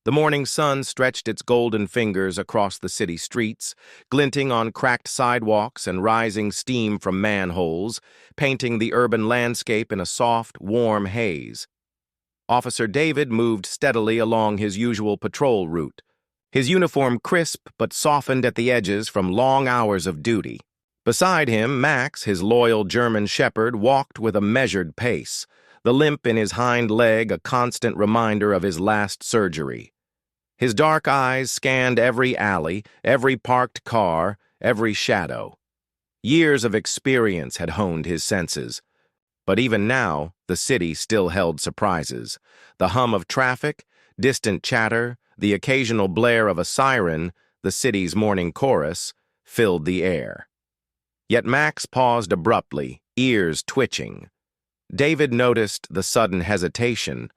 The morning sun stretched its golden fingers across the city streets, glinting on cracked sidewalks and rising steam from manholes, painting the urban landscape in a soft, warm haze. Officer David moved steadily along his usual patrol route, his uniform crisp but softened at the edges from long hours of duty. Beside him, Max, his loyal German shepherd, walked with a measured pace, the limp in his hind leg a constant reminder of his last surgery. His dark eyes scanned every alley, every parked car, every shadow. Years of experience had honed his senses. But even now, the city still held surprises. The hum of traffic, distant chatter, the occasional blare of a siren, the city's morning chorus, filled the air. Yet Max paused abruptly, ears twitching. David noticed the sudden hesitation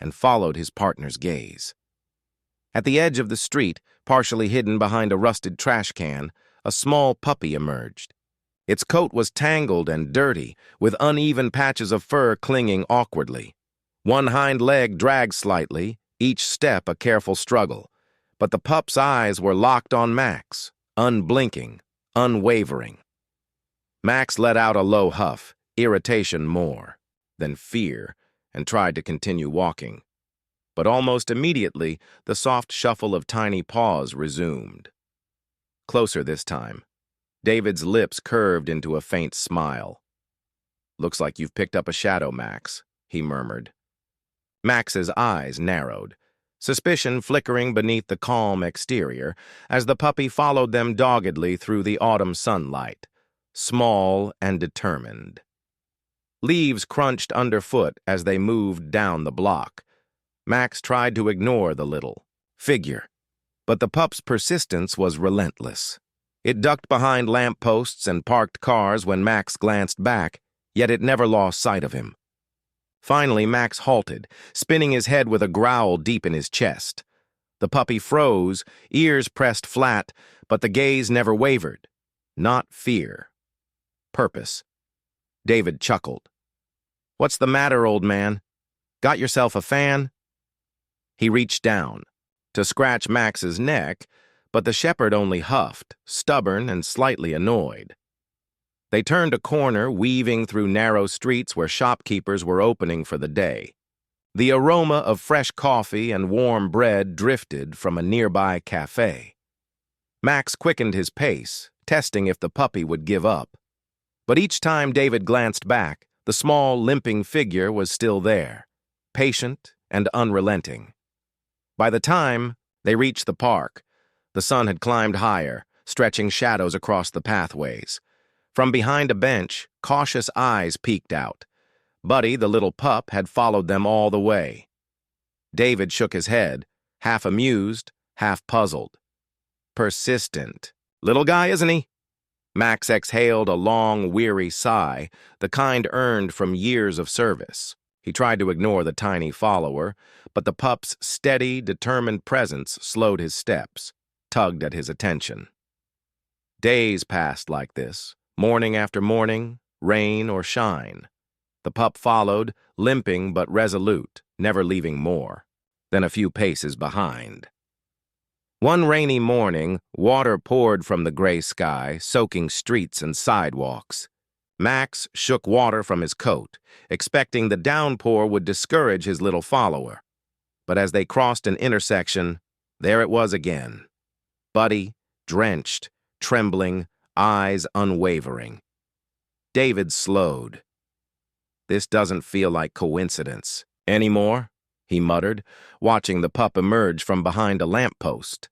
and followed his partner's gaze. At the edge of the street, partially hidden behind a rusted trash can, a small puppy emerged. Its coat was tangled and dirty, with uneven patches of fur clinging awkwardly. One hind leg dragged slightly, each step a careful struggle. But the pup's eyes were locked on Max, unblinking, unwavering. Max let out a low huff, irritation more, then fear, and tried to continue walking. But almost immediately, the soft shuffle of tiny paws resumed. Closer this time. David's lips curved into a faint smile. "Looks like you've picked up a shadow, Max," he murmured. Max's eyes narrowed, suspicion flickering beneath the calm exterior as the puppy followed them doggedly through the autumn sunlight, small and determined. Leaves crunched underfoot as they moved down the block. Max tried to ignore the little figure, but the pup's persistence was relentless. It ducked behind lampposts and parked cars when Max glanced back, yet it never lost sight of him. Finally, Max halted, spinning his head with a growl deep in his chest. The puppy froze, ears pressed flat, but the gaze never wavered. Not fear. Purpose. David chuckled. "What's the matter, old man? Got yourself a fan?" He reached down to scratch Max's neck, but the shepherd only huffed, stubborn and slightly annoyed. They turned a corner, weaving through narrow streets where shopkeepers were opening for the day. The aroma of fresh coffee and warm bread drifted from a nearby cafe. Max quickened his pace, testing if the puppy would give up. But each time David glanced back, the small, limping figure was still there, patient and unrelenting. By the time they reached the park, the sun had climbed higher, stretching shadows across the pathways. From behind a bench, cautious eyes peeked out. Buddy, the little pup, had followed them all the way. David shook his head, half amused, half puzzled. Persistent. Little guy, isn't he? Max exhaled a long, weary sigh, the kind earned from years of service. He tried to ignore the tiny follower, but the pup's steady, determined presence slowed his steps, tugged at his attention. Days passed like this, morning after morning, rain or shine. The pup followed, limping but resolute, never leaving more than a few paces behind. One rainy morning, water poured from the gray sky, soaking streets and sidewalks. Max shook water from his coat, expecting the downpour would discourage his little follower. But as they crossed an intersection, there it was again. Buddy, drenched, trembling, eyes unwavering. David slowed. "This doesn't feel like coincidence anymore," he muttered, watching the pup emerge from behind a lamppost.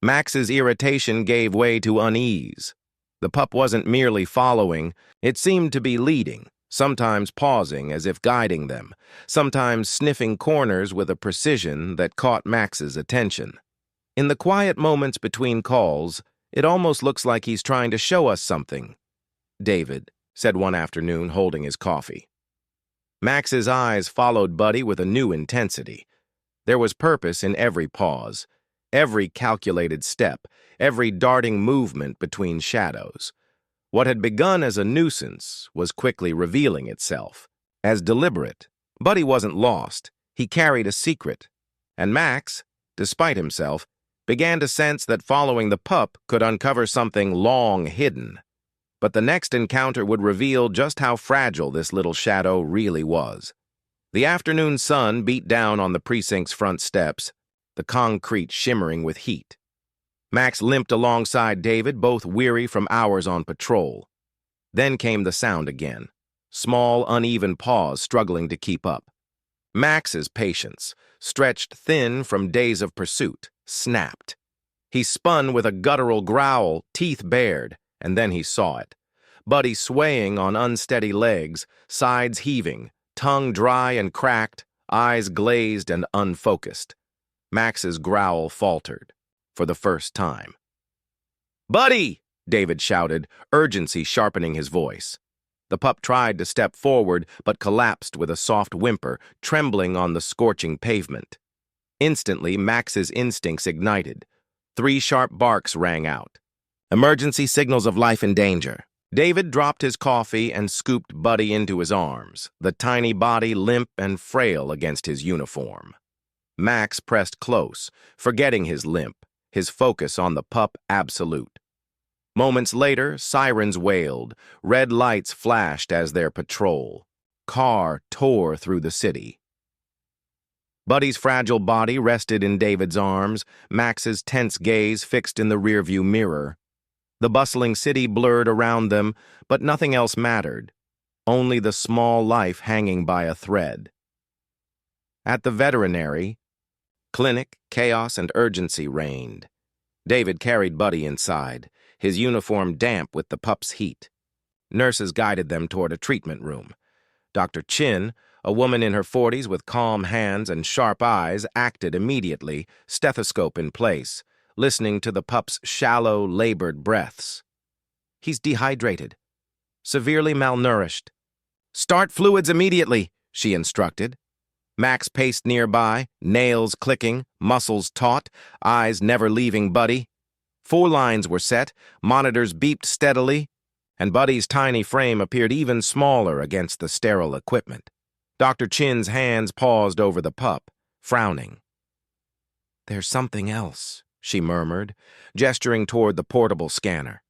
Max's irritation gave way to unease. The pup wasn't merely following, it seemed to be leading, sometimes pausing as if guiding them, sometimes sniffing corners with a precision that caught Max's attention. "In the quiet moments between calls, it almost looks like he's trying to show us something," David said one afternoon, holding his coffee. Max's eyes followed Buddy with a new intensity. There was purpose in every pause, every calculated step, every darting movement between shadows. What had begun as a nuisance was quickly revealing itself as deliberate. Buddy wasn't lost. He carried a secret. And Max, despite himself, began to sense that following the pup could uncover something long hidden. But the next encounter would reveal just how fragile this little shadow really was. The afternoon sun beat down on the precinct's front steps, the concrete shimmering with heat. Max limped alongside David, both weary from hours on patrol. Then came the sound again, small, uneven paws struggling to keep up. Max's patience, stretched thin from days of pursuit, snapped. He spun with a guttural growl, teeth bared, and then he saw it. Buddy swaying on unsteady legs, sides heaving, tongue dry and cracked, eyes glazed and unfocused. Max's growl faltered, for the first time. "Buddy!" David shouted, urgency sharpening his voice. The pup tried to step forward, but collapsed with a soft whimper, trembling on the scorching pavement. Instantly, Max's instincts ignited. 3 sharp barks rang out. Emergency signals of life in danger. David dropped his coffee and scooped Buddy into his arms, the tiny body limp and frail against his uniform. Max pressed close, forgetting his limp, his focus on the pup absolute. Moments later, sirens wailed, red lights flashed as their patrol. Car tore through the city. Buddy's fragile body rested in David's arms, Max's tense gaze fixed in the rearview mirror. The bustling city blurred around them, but nothing else mattered, only the small life hanging by a thread. At the veterinary clinic, chaos and urgency reigned. David carried Buddy inside, his uniform damp with the pup's heat. Nurses guided them toward a treatment room. Dr. Chin, a woman in her 40s with calm hands and sharp eyes, acted immediately, stethoscope in place, listening to the pup's shallow, labored breaths. "He's dehydrated, severely malnourished. Start fluids immediately," she instructed. Max paced nearby, nails clicking, muscles taut, eyes never leaving Buddy. 4 lines were set, monitors beeped steadily, and Buddy's tiny frame appeared even smaller against the sterile equipment. Dr. Chin's hands paused over the pup, frowning. "There's something else," she murmured, gesturing toward the portable scanner.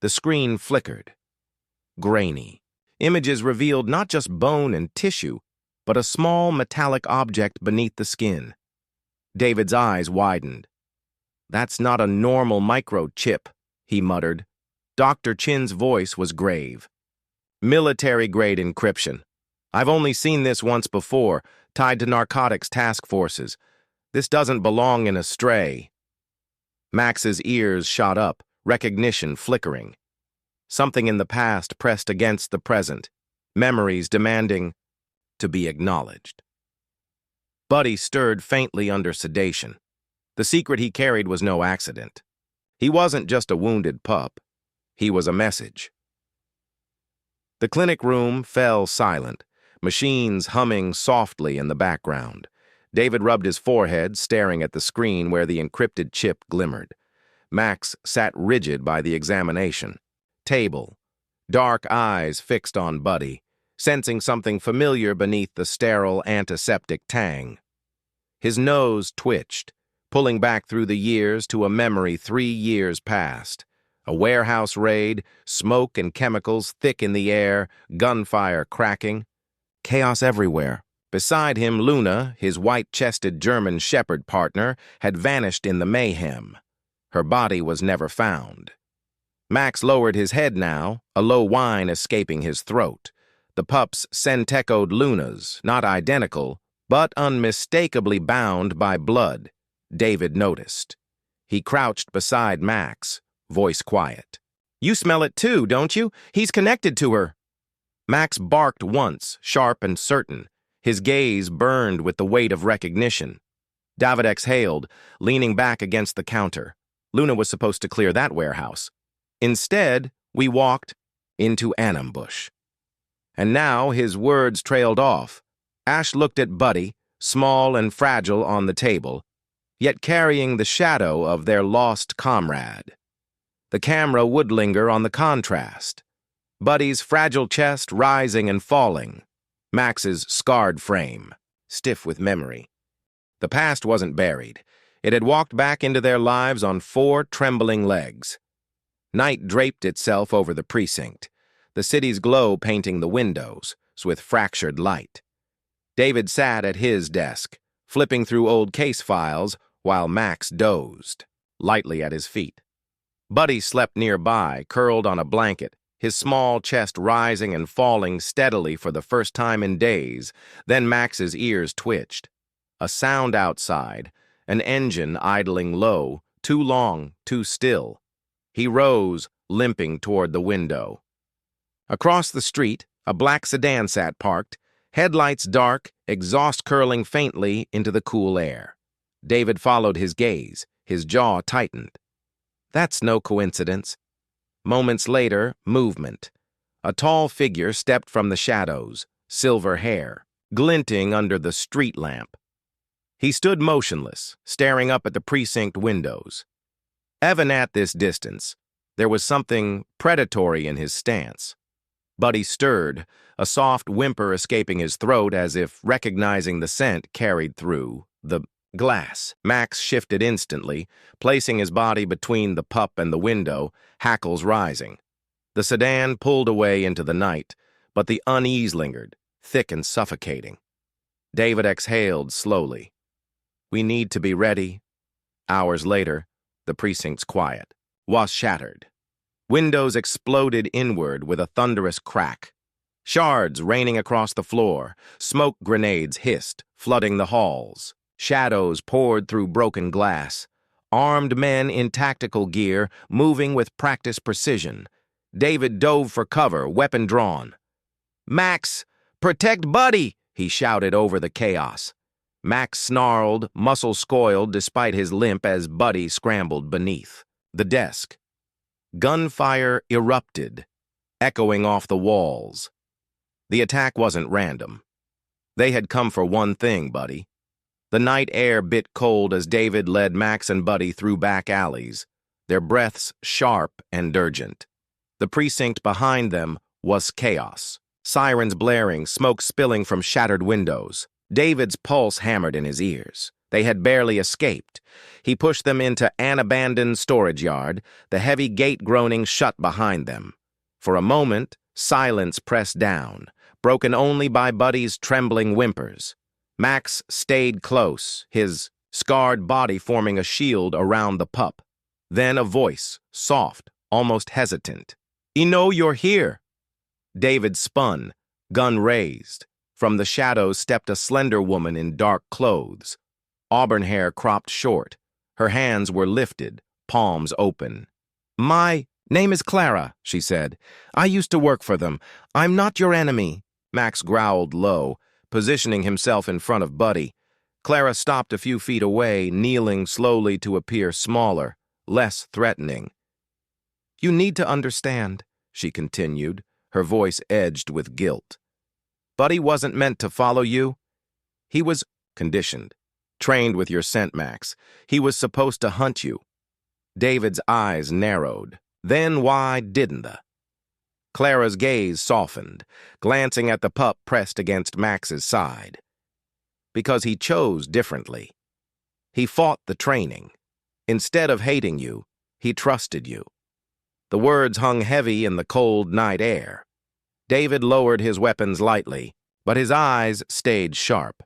The screen flickered. Grainy. Images revealed not just bone and tissue, but a small metallic object beneath the skin. David's eyes widened. "That's not a normal microchip," he muttered. Dr. Chin's voice was grave. "Military-grade encryption. I've only seen this once before, tied to narcotics task forces. This doesn't belong in a stray." Max's ears shot up, recognition flickering. Something in the past pressed against the present, memories demanding to be acknowledged. Buddy stirred faintly under sedation. The secret he carried was no accident. He wasn't just a wounded pup. He was a message. The clinic room fell silent, machines humming softly in the background. David rubbed his forehead, staring at the screen where the encrypted chip glimmered. Max sat rigid by the examination table, dark eyes fixed on Buddy, sensing something familiar beneath the sterile antiseptic tang. His nose twitched, pulling back through the years to a memory 3 years past. A warehouse raid, smoke and chemicals thick in the air, gunfire cracking. Chaos everywhere. Beside him, Luna, his white-chested German shepherd partner, had vanished in the mayhem. Her body was never found. Max lowered his head now, a low whine escaping his throat. The pups scent echoed Luna's, not identical, but unmistakably bound by blood. David noticed. He crouched beside Max, voice quiet. "You smell it too, don't you? He's connected to her." Max barked once, sharp and certain. His gaze burned with the weight of recognition. David exhaled, leaning back against the counter. Luna was supposed to clear that warehouse. Instead, we walked into an ambush. And now his words trailed off. Ash looked at Buddy, small and fragile on the table, yet carrying the shadow of their lost comrade. The camera would linger on the contrast. Buddy's fragile chest rising and falling. Max's scarred frame, stiff with memory. The past wasn't buried. It had walked back into their lives on 4 trembling legs. Night draped itself over the precinct, the city's glow painting the windows with fractured light. David sat at his desk, flipping through old case files while Max dozed, lightly at his feet. Buddy slept nearby, curled on a blanket, his small chest rising and falling steadily for the first time in days. Then Max's ears twitched. A sound outside, an engine idling low, too long, too still. He rose, limping toward the window. Across the street, a black sedan sat parked, headlights dark, exhaust curling faintly into the cool air. David followed his gaze, his jaw tightened. That's no coincidence. Moments later, movement. A tall figure stepped from the shadows, silver hair, glinting under the street lamp. He stood motionless, staring up at the precinct windows. Even at this distance, there was something predatory in his stance. Buddy stirred, a soft whimper escaping his throat as if recognizing the scent carried through the glass. Max shifted instantly, placing his body between the pup and the window, hackles rising. The sedan pulled away into the night, but the unease lingered, thick and suffocating. David exhaled slowly. We need to be ready. Hours later, the precinct's quiet was shattered. Windows exploded inward with a thunderous crack. Shards raining across the floor, smoke grenades hissed, flooding the halls. Shadows poured through broken glass. Armed men in tactical gear, moving with practiced precision. David dove for cover, weapon drawn. "Max, protect Buddy!" he shouted over the chaos. Max snarled, muscles scoiled despite his limp as Buddy scrambled beneath the desk. Gunfire erupted, echoing off the walls. The attack wasn't random. They had come for one thing, Buddy. The night air bit cold as David led Max and Buddy through back alleys, their breaths sharp and urgent. The precinct behind them was chaos. Sirens blaring, smoke spilling from shattered windows. David's pulse hammered in his ears. They had barely escaped. He pushed them into an abandoned storage yard, the heavy gate groaning shut behind them. For a moment, silence pressed down, broken only by Buddy's trembling whimpers. Max stayed close, his scarred body forming a shield around the pup. Then a voice, soft, almost hesitant. "Eno, you're here." David spun, gun raised. From the shadows stepped a slender woman in dark clothes. Auburn hair cropped short. Her hands were lifted, palms open. "My name is Clara," she said. "I used to work for them. I'm not your enemy." Max growled low, positioning himself in front of Buddy. Clara stopped a few feet away, kneeling slowly to appear smaller, less threatening. "You need to understand," she continued, her voice edged with guilt. "Buddy wasn't meant to follow you. He was conditioned, trained with your scent, Max. He was supposed to hunt you." David's eyes narrowed. Then why didn't they? Clara's gaze softened, glancing at the pup pressed against Max's side. Because he chose differently. He fought the training. Instead of hating you, he trusted you. The words hung heavy in the cold night air. David lowered his weapons lightly, but his eyes stayed sharp.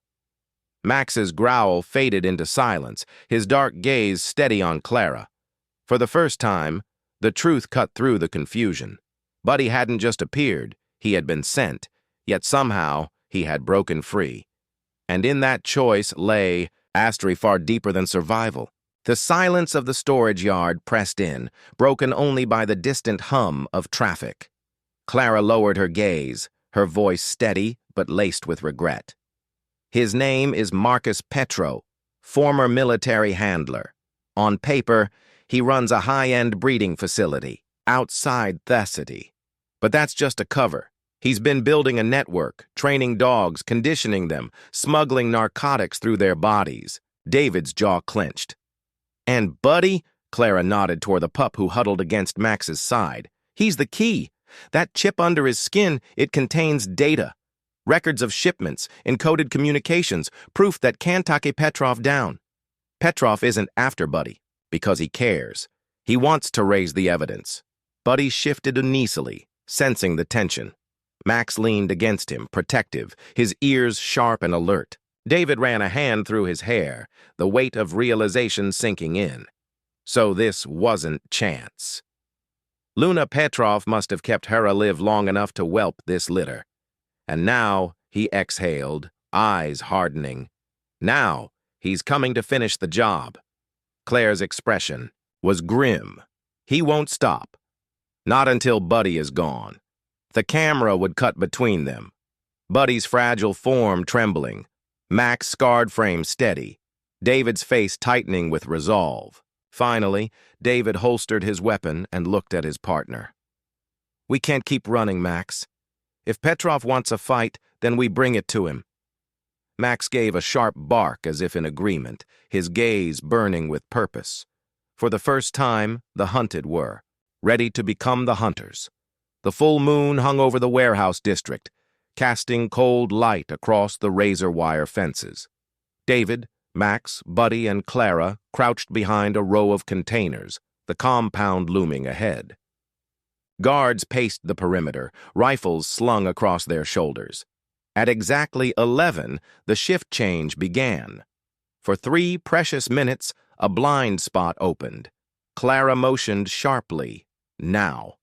Max's growl faded into silence, his dark gaze steady on Clara. For the first time, the truth cut through the confusion. Buddy hadn't just appeared, he had been sent, yet somehow he had broken free. And in that choice lay mastery far deeper than survival. The silence of the storage yard pressed in, broken only by the distant hum of traffic. Clara lowered her gaze, her voice steady but laced with regret. "His name is Marcus Petro, former military handler. On paper, he runs a high-end breeding facility outside the city. But that's just a cover. He's been building a network, training dogs, conditioning them, smuggling narcotics through their bodies." David's jaw clenched. "And Buddy?" Clara nodded toward the pup who huddled against Max's side. "He's the key. That chip under his skin, it contains data. Records of shipments, encoded communications, proof that can't take Petrov down." Petrov isn't after Buddy because he cares. He wants to raise the evidence. Buddy shifted uneasily, sensing the tension. Max leaned against him, protective, his ears sharp and alert. David ran a hand through his hair, the weight of realization sinking in. So this wasn't chance. Luna Petrov must have kept her alive long enough to whelp this litter. And now, he exhaled, eyes hardening. Now, he's coming to finish the job. Claire's expression was grim. He won't stop. Not until Buddy is gone. The camera would cut between them. Buddy's fragile form trembling. Mac's scarred frame steady. David's face tightening with resolve. Finally, David holstered his weapon and looked at his partner. "We can't keep running, Max. If Petrov wants a fight, then we bring it to him." Max gave a sharp bark as if in agreement, his gaze burning with purpose. For the first time, the hunted were, ready to become the hunters. The full moon hung over the warehouse district, casting cold light across the razor wire fences. David, Max, Buddy, and Clara crouched behind a row of containers, the compound looming ahead. Guards paced the perimeter, rifles slung across their shoulders. At exactly 11, the shift change began. For 3 precious minutes, a blind spot opened. Clara motioned sharply, "Now."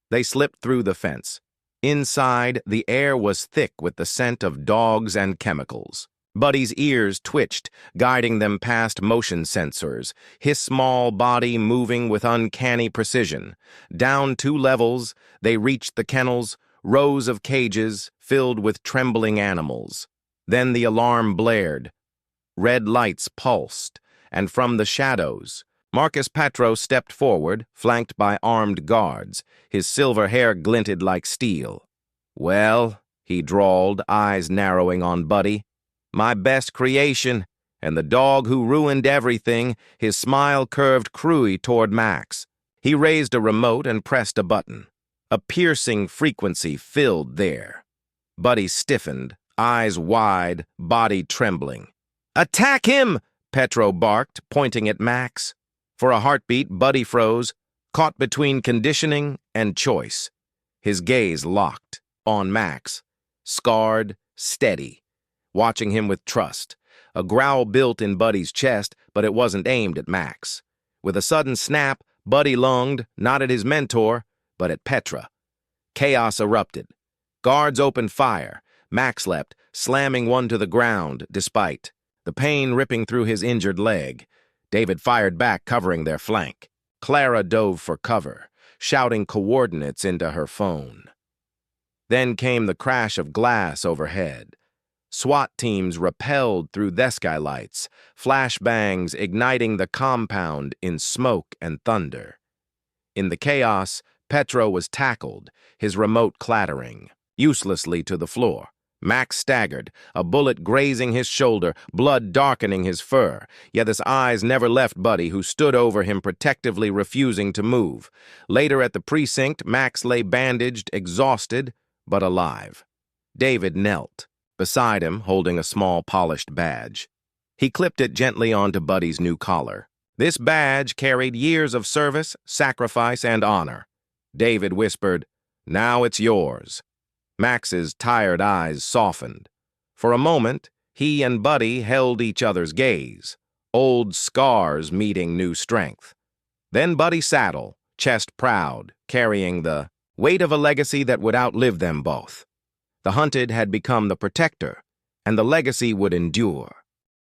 They slipped through the fence. Inside, the air was thick with the scent of dogs and chemicals. Buddy's ears twitched, guiding them past motion sensors, his small body moving with uncanny precision. Down 2 levels, they reached the kennels, rows of cages filled with trembling animals. Then the alarm blared. Red lights pulsed, and from the shadows, Marcus Patro stepped forward, flanked by armed guards. His silver hair glinted like steel. "Well," he drawled, eyes narrowing on Buddy, "my best creation, and the dog who ruined everything." His smile curved cruelly toward Max. He raised a remote and pressed a button. A piercing frequency filled there. Buddy stiffened, eyes wide, body trembling. "Attack him!" Petro barked, pointing at Max. For a heartbeat, Buddy froze, caught between conditioning and choice. His gaze locked on Max, scarred, steady, watching him with trust. A growl built in Buddy's chest, but it wasn't aimed at Max. With a sudden snap, Buddy lunged, not at his mentor, but at Petra. Chaos erupted. Guards opened fire. Max leapt, slamming one to the ground, despite the pain ripping through his injured leg. David fired back, covering their flank. Clara dove for cover, shouting coordinates into her phone. Then came the crash of glass overhead. SWAT teams rappelled through the skylights, flashbangs igniting the compound in smoke and thunder. In the chaos, Petro was tackled, his remote clattering, uselessly to the floor. Max staggered, a bullet grazing his shoulder, blood darkening his fur, yet his eyes never left Buddy, who stood over him protectively, refusing to move. Later at the precinct, Max lay bandaged, exhausted, but alive. David knelt beside him, holding a small polished badge. He clipped it gently onto Buddy's new collar. This badge carried years of service, sacrifice, and honor. David whispered, "Now it's yours." Max's tired eyes softened. For a moment, he and Buddy held each other's gaze, old scars meeting new strength. Then Buddy saddled, chest proud, carrying the weight of a legacy that would outlive them both. The hunted had become the protector, and the legacy would endure.